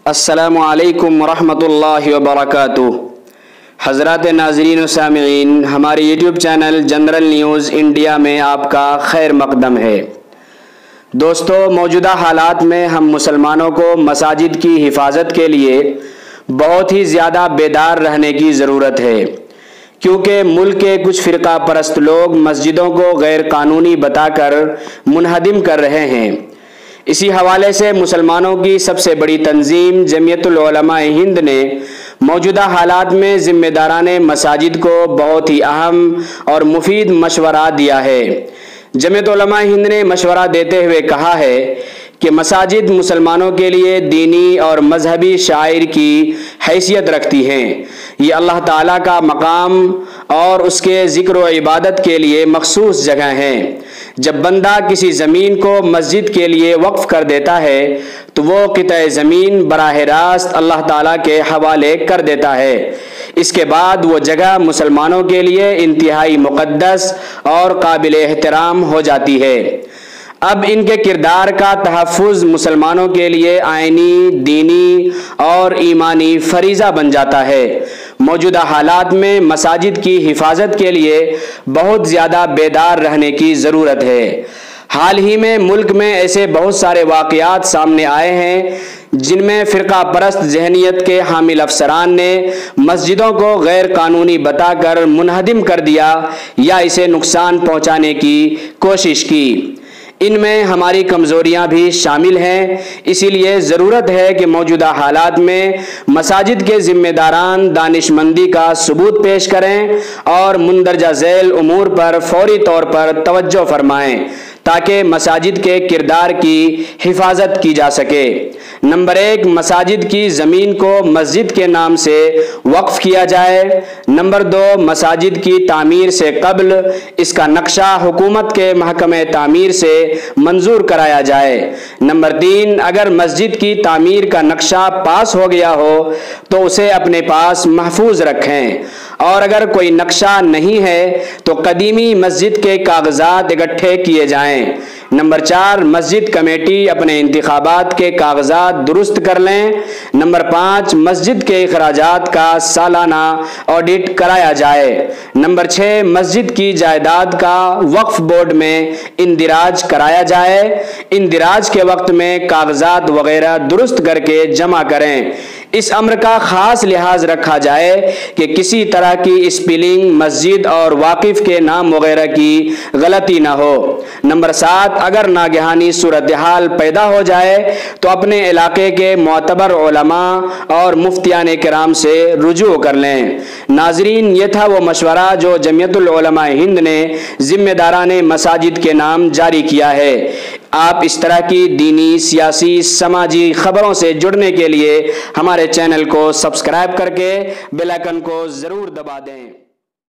السلام علیکم ورحمۃ اللہ وبرکاتہ۔ حضرات ناظرین و سامعین، ہمارے YouTube channel general news India میں آپ کا خیر مقدم ہے۔ دوستو، موجودہ حالات میں ہم مسلمانوں کو مساجد کی حفاظت کے لیے بہت ہی زیادہ بیدار رہنے کی ضرورت ہے، کیونکہ ملک کے کچھ فرقہ پرست لوگ مسجدوں کو غیر قانونی بتا کر منہدم کر رہے ہیں۔ اسی حوالے سے مسلمانوں کی سب سے بڑی تنظیم جمعیت العلماء ہند نے موجودہ حالات میں ذمہ داران مساجد کو بہت ہی اہم اور مفید مشورہ دیا ہے۔ جمعیت علماء ہند نے مشورہ دیتے ہوئے کہا ہے کہ مساجد مسلمانوں کے لیے دینی اور مذہبی شعائر کی حیثیت رکھتی ہیں۔ یہ اللہ تعالیٰ کا مقام اور اس کے ذکر و عبادت کے لیے مخصوص جگہ ہیں۔ جب بندہ کسی زمین کو مسجد کے لیے وقف کر دیتا ہے تو وہ قطع زمین براہ راست اللہ تعالیٰ کے حوالے کر دیتا ہے۔ اس کے بعد وہ جگہ مسلمانوں کے لیے انتہائی مقدس اور قابل احترام ہو جاتی ہے۔ اب ان کے کردار کا تحفظ مسلمانوں کے لیے آئینی، دینی اور ایمانی فریضہ بن جاتا ہے۔ موجودہ حالات میں مساجد کی حفاظت کے لیے بہت زیادہ بیدار رہنے کی ضرورت ہے۔ حال ہی میں ملک میں ایسے بہت سارے واقعات سامنے آئے ہیں جن میں فرقہ پرست ذہنیت کے حامل افسران نے مسجدوں کو غیر قانونی بتا کر منہدم کر دیا یا اسے نقصان پہنچانے کی کوشش کی۔ ان میں ہماری کمزوریاں بھی شامل ہیں، اسی لیے ضرورت ہے کہ موجودہ حالات میں مساجد کے ذمہ داران دانش مندی کا ثبوت پیش کریں اور مندرجہ ذیل امور پر فوری طور پر توجہ فرمائیں تاکہ مساجد کے کردار کی حفاظت کی جا سکے۔ نمبر 1، مساجد کی زمین کو مسجد کے نام سے وقف کیا جائے۔ نمبر 2، مساجد کی تعمیر سے قبل اس کا نقشہ حکومت کے محکمہ تعمیر سے منظور کرایا جائے۔ نمبر 3، اگر مسجد کی تعمیر کا نقشہ پاس ہو گیا ہو تو اسے اپنے پاس محفوظ رکھیں، اور اگر کوئی نقشہ نہیں ہے تو قدیمی مسجد کے کاغذات اکٹھے کیے جائیں۔ نمبر 4، مسجد کمیٹی اپنے انتخابات کے کاغذات درست کر لیں۔ نمبر 5، مسجد کے اخراجات کا سالانہ آڈٹ کرایا جائے۔ نمبر 6، مسجد کی جائیداد کا وقف بورڈ میں اندراج کرایا جائے۔ اندراج کے وقت میں کاغذات وغیرہ درست کر کے جمع کریں۔ اس امر کا خاص لحاظ رکھا جائے کہ کسی طرح کی اسپیلنگ مسجد اور واقف کے نام وغیرہ کی غلطی نہ ہو۔ نمبر 7، اگر ناگہانی صورتحال پیدا ہو جائے تو اپنے علاقے کے معتبر علماء اور مفتیان کرام سے رجوع کر لیں۔ ناظرین، یہ تھا وہ مشورہ جو جمعیت العلماء ہند نے ذمہ داران مساجد کے نام جاری کیا ہے۔ آپ اس طرح کی دینی، سیاسی، سماجی خبروں سے جڑنے کے لیے ہمارے چینل کو سبسکرائب کر کے بیل آئیکن کو ضرور دبا دیں۔